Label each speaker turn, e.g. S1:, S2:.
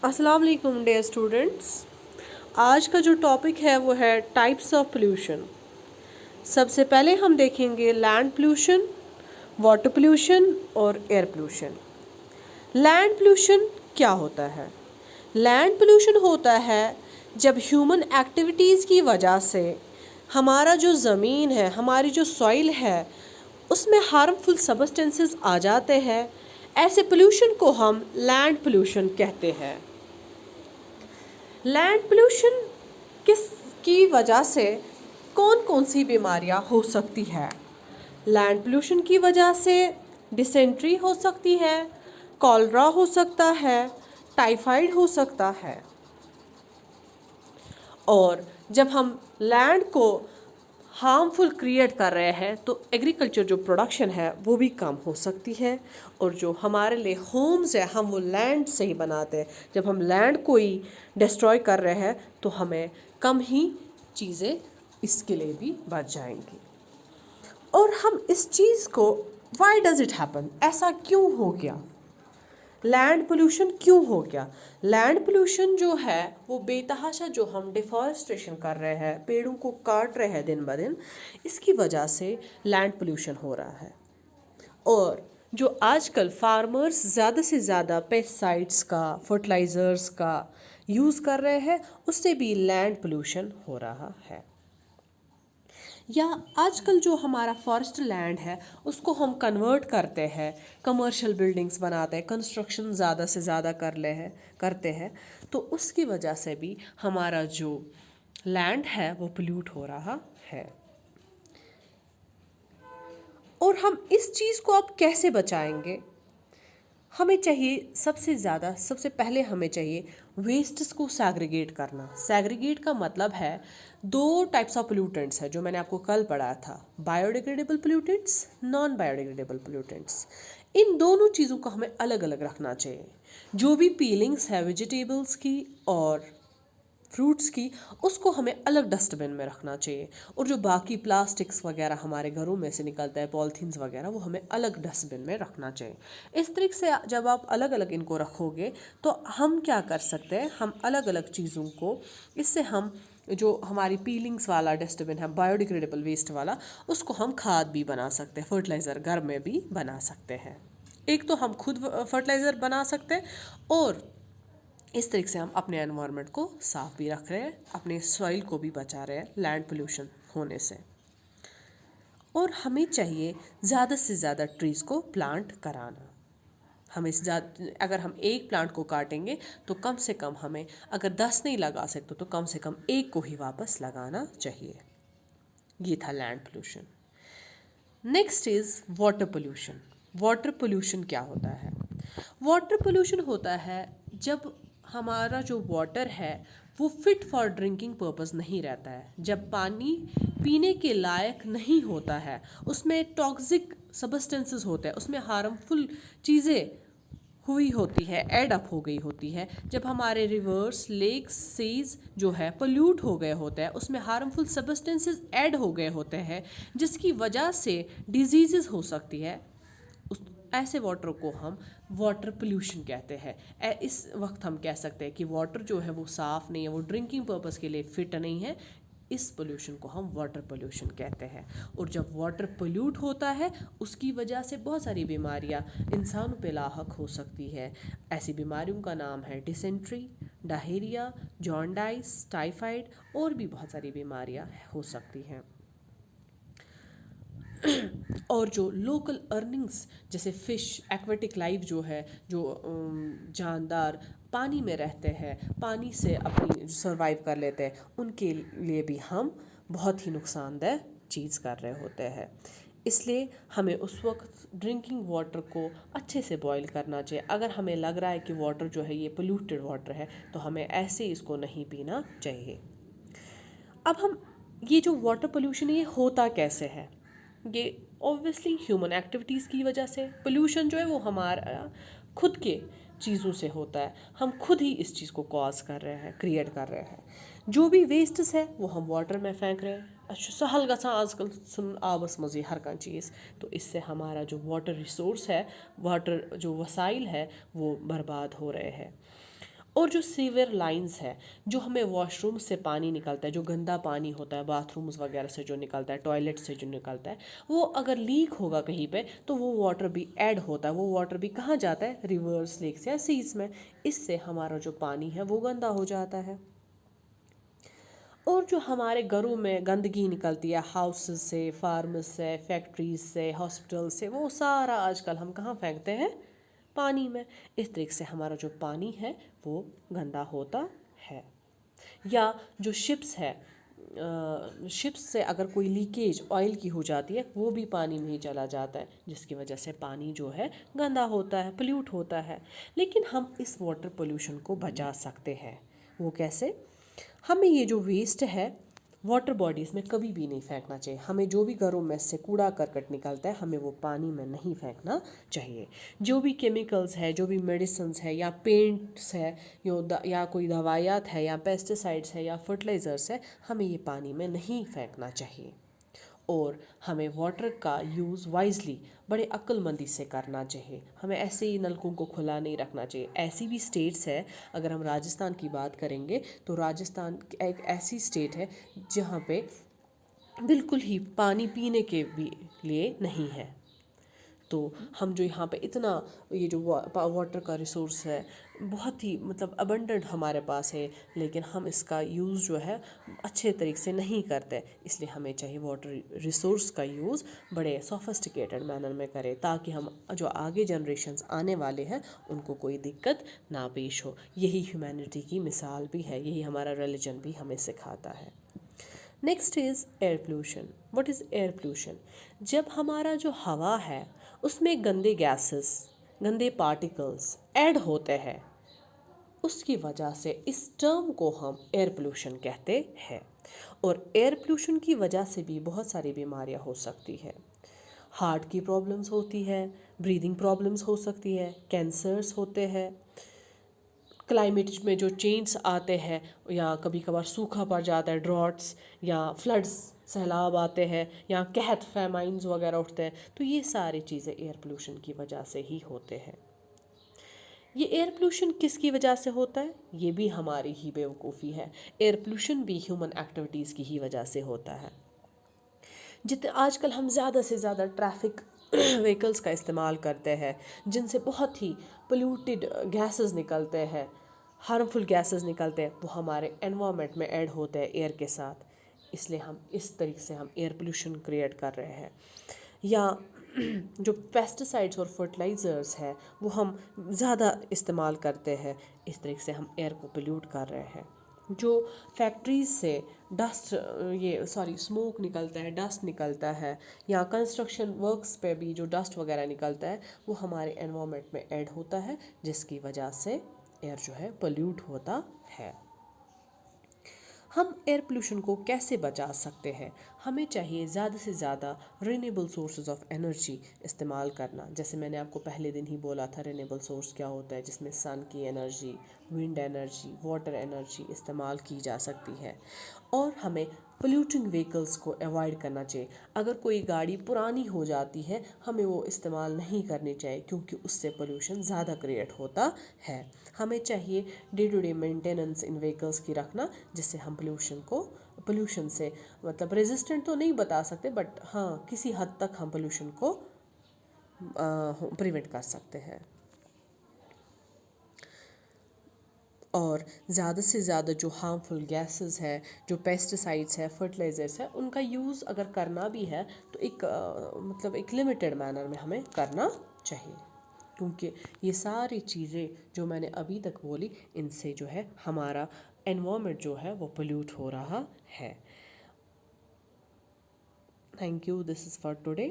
S1: अस्सलाम वालेकुम dear students. आज का जो टॉपिक है वो है टाइप्स ऑफ पोल्यूशन। सबसे पहले हम देखेंगे लैंड पोल्यूशन, वाटर पोल्यूशन और एयर पोल्यूशन। लैंड पोल्यूशन क्या होता है? लैंड पोल्यूशन होता है जब ह्यूमन एक्टिविटीज़ की वजह से हमारा जो ज़मीन है, हमारी जो सॉइल है, उसमें हार्मफुल सब्सटेंसेस आ जाते हैं। ऐसे पोल्यूशन को हम लैंड पोल्यूशन कहते हैं। लैंड पोल्यूशन किस की वजह से कौन कौन सी बीमारियां हो सकती है? लैंड पोल्यूशन की वजह से डिसेंट्री हो सकती है, कॉलरा हो सकता है, टाइफाइड हो सकता है। और जब हम लैंड को हार्मफुल क्रिएट कर रहे हैं तो एग्रीकल्चर जो प्रोडक्शन है वो भी कम हो सकती है। और जो हमारे लिए होम्स है हम वो लैंड से ही बनाते हैं। जब हम लैंड को ही डिस्ट्रॉय कर रहे हैं तो हमें कम ही चीज़ें इसके लिए भी बच जाएंगी। और हम इस चीज़ को वाई डज़ इट हैपन, ऐसा क्यों हो गया? लैंड पोल्यूशन क्यों हो गया? लैंड पोल्यूशन जो है वो बेतहाशा जो हम डिफॉरेस्टेशन कर रहे हैं, पेड़ों को काट रहे हैं दिन ब दिन, इसकी वजह से लैंड पोल्यूशन हो रहा है। और जो आजकल फार्मर्स ज़्यादा से ज़्यादा पेस्टिसाइड्स का, फर्टिलाइज़र्स का यूज़ कर रहे हैं, उससे भी लैंड पोल्यूशन हो रहा है। या आजकल जो हमारा फॉरेस्ट लैंड है उसको हम कन्वर्ट करते हैं, कमर्शियल बिल्डिंग्स बनाते हैं, कंस्ट्रक्शन ज़्यादा से ज़्यादा करते हैं, तो उसकी वजह से भी हमारा जो लैंड है वो पोल्यूट हो रहा है। और हम इस चीज़ को अब कैसे बचाएंगे? हमें चाहिए सबसे पहले हमें चाहिए वेस्ट्स को सैग्रीगेट करना। सैग्रीगेट का मतलब है दो टाइप्स ऑफ पोल्यूटेंट्स है जो मैंने आपको कल पढ़ाया था, biodegradable pollutants, non biodegradable pollutants. इन दोनों चीज़ों को हमें अलग अलग रखना चाहिए। जो भी पीलिंग्स है वेजिटेबल्स की और फ्रूट्स की, उसको हमें अलग डस्टबिन में रखना चाहिए। और जो बाकी प्लास्टिक्स वगैरह हमारे घरों में से निकलता है, पॉलीथीन्स वगैरह, वो हमें अलग डस्टबिन में रखना चाहिए। इस तरीके से जब आप अलग अलग इनको रखोगे तो हम क्या कर सकते हैं, हम अलग अलग चीज़ों को, इससे हम जो हमारी पीलिंग्स वाला डस्टबिन है, बायोडिग्रेडेबल वेस्ट वाला, उसको हम खाद भी बना सकते हैं, फर्टिलाइज़र घर में भी बना सकते हैं। एक तो हम खुद फर्टिलाइज़र बना सकते हैं और इस तरीके से हम अपने एनवायरनमेंट को साफ भी रख रहे हैं, अपने सॉइल को भी बचा रहे हैं लैंड पोल्यूशन होने से। और हमें चाहिए ज़्यादा से ज़्यादा ट्रीज़ को प्लांट कराना। हमें अगर हम एक प्लांट को काटेंगे तो कम से कम हमें, अगर 10 नहीं लगा सकते तो कम से कम एक को ही वापस लगाना चाहिए। ये था land pollution. Next is water pollution. Water pollution क्या होता है? वाटर पोल्यूशन होता है जब हमारा जो वाटर है वो फिट फॉर ड्रिंकिंग पर्पस नहीं रहता है, जब पानी पीने के लायक नहीं होता है, उसमें टॉक्सिक सब्सटेंसेस होते हैं, उसमें हार्मफुल चीज़ें हुई होती है, ऐड अप हो गई होती है। जब हमारे रिवर्स, लेक्स, सीज जो है पोल्यूट हो गए होते हैं, उसमें हार्मफुल सब्सटेंसेस ऐड हो गए होते हैं, जिसकी वजह से डिजीज़ हो सकती है। ऐसे वाटर को हम वाटर पोल्यूशन कहते हैं। इस वक्त हम कह सकते हैं कि वाटर जो है वो साफ़ नहीं है, वो ड्रिंकिंग पर्पस के लिए फ़िट नहीं है। इस पोल्यूशन को हम वाटर पोल्यूशन कहते हैं। और जब वाटर पोल्यूट होता है उसकी वजह से बहुत सारी बीमारियां इंसानों पे लाहक हो सकती है। ऐसी बीमारियों का नाम है डिसेंट्री, डायरिया, जॉन्डाइस, टाइफाइड और भी बहुत सारी बीमारियां हो सकती हैं। और जो लोकल अर्निंग्स जैसे फ़िश, एक्वेटिक लाइफ जो है, जो जानदार पानी में रहते हैं, पानी से अपनी सर्वाइव कर लेते हैं, उनके लिए भी हम बहुत ही नुकसानदेह चीज़ कर रहे होते हैं। इसलिए हमें उस वक्त ड्रिंकिंग वाटर को अच्छे से बॉईल करना चाहिए। अगर हमें लग रहा है कि वाटर जो है ये पोल्यूटेड वाटर है तो हमें ऐसे इसको नहीं पीना चाहिए। अब हम ये जो वाटर पोल्यूशन है ये होता कैसे है? ये ऑब्वियसली ह्यूमन एक्टिविटीज़ की वजह से। पोल्यूशन जो है वो हमारा खुद के चीज़ों से होता है, हम खुद ही इस चीज़ को कॉज कर रहे हैं, क्रिएट कर रहे हैं। जो भी वेस्ट्स है वो हम वाटर में फेंक रहे हैं। अच्छा सहल गसा आजकल सुन आबस मज़े हर का चीज़, तो इससे हमारा जो वाटर रिसोर्स है, वाटर जो वसाइल है, वो बर्बाद हो रहे हैं। और जो सीवर लाइंस है, जो हमें वॉशरूम से पानी निकलता है, जो गंदा पानी होता है बाथरूम्स वगैरह से जो निकलता है, टॉयलेट से जो निकलता है, वो अगर लीक होगा कहीं पे तो वो वाटर भी ऐड होता है। वो वाटर भी कहाँ जाता है? रिवर्स, लेक्स या सीज में। इससे हमारा जो पानी है वो गंदा हो जाता है। और जो हमारे घरों में गंदगी निकलती है हाउसेस से, फार्म्स से, फैक्ट्रीज से, हॉस्पिटल से, वो सारा आजकल हम कहाँ फेंकते हैं? पानी में। इस तरीके से हमारा जो पानी है वो गंदा होता है। या जो शिप्स है, शिप्स से अगर कोई लीकेज ऑयल की हो जाती है, वो भी पानी में ही चला जाता है, जिसकी वजह से पानी जो है गंदा होता है, पोल्यूट होता है। लेकिन हम इस वाटर पोल्यूशन को बचा सकते हैं। वो कैसे? हमें ये जो वेस्ट है वाटर बॉडीज़ में कभी भी नहीं फेंकना चाहिए। हमें जो भी घरों में से कूड़ा करकट निकलता है, हमें वो पानी में नहीं फेंकना चाहिए। जो भी केमिकल्स है, जो भी मेडिसिन्स है, या पेंट्स है, या कोई दवाइयात है, या पेस्टिसाइड्स है, या फर्टिलाइज़र्स है, हमें ये पानी में नहीं फेंकना चाहिए। और हमें वाटर का यूज़ वाइजली, बड़े अक्लमंदी से करना चाहिए। हमें ऐसे ही नलकों को खुला नहीं रखना चाहिए। ऐसी भी स्टेट्स है, अगर हम राजस्थान की बात करेंगे तो राजस्थान एक ऐसी स्टेट है जहाँ पे बिल्कुल ही पानी पीने के भी लिए नहीं है। तो हम जो यहाँ पे इतना, ये जो वाटर का रिसोर्स है बहुत ही मतलब अबंडेंट हमारे पास है, लेकिन हम इसका यूज़ जो है अच्छे तरीके से नहीं करते। इसलिए हमें चाहिए वाटर रिसोर्स का यूज़ बड़े सोफिस्टिकेटेड मैनर में करें, ताकि हम जो आगे जनरेशन्स आने वाले हैं उनको कोई दिक्कत ना पेश हो। यही ह्यूमैनिटी की मिसाल भी है, यही हमारा रिलीजन भी हमें सिखाता है। Next is air pollution. What is air pollution? जब हमारा जो हवा है उसमें गंदे गैसेस, गंदे पार्टिकल्स ऐड होते हैं, उसकी वजह से इस टर्म को हम एयर पोल्यूशन कहते हैं। और एयर पोल्यूशन की वजह से भी बहुत सारी बीमारियां हो सकती है। हार्ट की प्रॉब्लम्स होती है, ब्रीदिंग प्रॉब्लम्स हो सकती है, कैंसर्स होते हैं। क्लाइमेट में जो चेंज आते हैं, या कभी कभार सूखा पड़ जाता है, ड्रॉट्स या फ्लड्स, सैलाब आते हैं, या कहत फैमाइन्स वगैरह उठते हैं, तो ये सारी चीज़ें एयर पोल्यूशन की वजह से ही होते हैं। ये एयर पोल्यूशन किसकी वजह से होता है? ये भी हमारी ही बेवकूफ़ी है। एयर पोल्यूशन भी ह्यूमन एक्टिविटीज़ की ही वजह से होता है। जितने आजकल हम ज़्यादा से ज़्यादा ट्रैफिक व्हीकल्स का इस्तेमाल करते हैं, जिनसे बहुत ही पोल्यूटेड गैसेस निकलते हैं, हार्मफुल गैसेस निकलते हैं, वो हमारे एनवायरनमेंट में ऐड होते हैं एयर के साथ। इसलिए हम इस तरीके से हम एयर पोल्यूशन क्रिएट कर रहे हैं। या जो पेस्टिसाइड्स और फर्टिलाइज़र्स है वो हम ज़्यादा इस्तेमाल करते हैं, इस तरीके से हम एयर को पोल्यूट कर रहे हैं। जो फैक्ट्रीज से डस्ट, ये सॉरी स्मोक निकलता है, डस्ट निकलता है, या कंस्ट्रक्शन वर्क्स पे भी जो डस्ट वगैरह निकलता है, वो हमारे एनवायरनमेंट में ऐड होता है, जिसकी वजह से एयर जो है पोल्यूट होता है। हम एयर पोल्यूशन को कैसे बचा सकते हैं? हमें चाहिए ज़्यादा से ज़्यादा रिन्यूएबल सोर्सेज ऑफ एनर्जी इस्तेमाल करना। जैसे मैंने आपको पहले दिन ही बोला था रिन्यूएबल सोर्स क्या होता है, जिसमें सन की energy, wind energy, water energy इस्तेमाल की जा सकती है। और हमें पोल्यूटिंग व्हीकल्स को अवॉइड करना चाहिए। अगर कोई गाड़ी पुरानी हो जाती है, हमें वो इस्तेमाल नहीं करनी चाहिए, क्योंकि उससे पोल्यूशन ज़्यादा क्रिएट होता है। हमें चाहिए day to day maintenance in vehicles की रखना, जिससे हम पोल्यूशन से मतलब रेजिस्टेंट तो नहीं बता सकते, बट हाँ किसी हद तक हम पोल्यूशन को प्रिवेंट कर सकते हैं। और ज़्यादा से ज़्यादा जो हार्मफुल गैसेस है, जो पेस्टिसाइड्स है, फर्टिलाइज़र्स है, उनका यूज़ अगर करना भी है तो एक मतलब एक लिमिटेड मैनर में हमें करना चाहिए, क्योंकि ये सारी चीज़ें जो मैंने अभी तक बोली, इनसे जो है हमारा एनवायरनमेंट जो है वो पोल्यूट हो रहा है। Thank you, this is for today.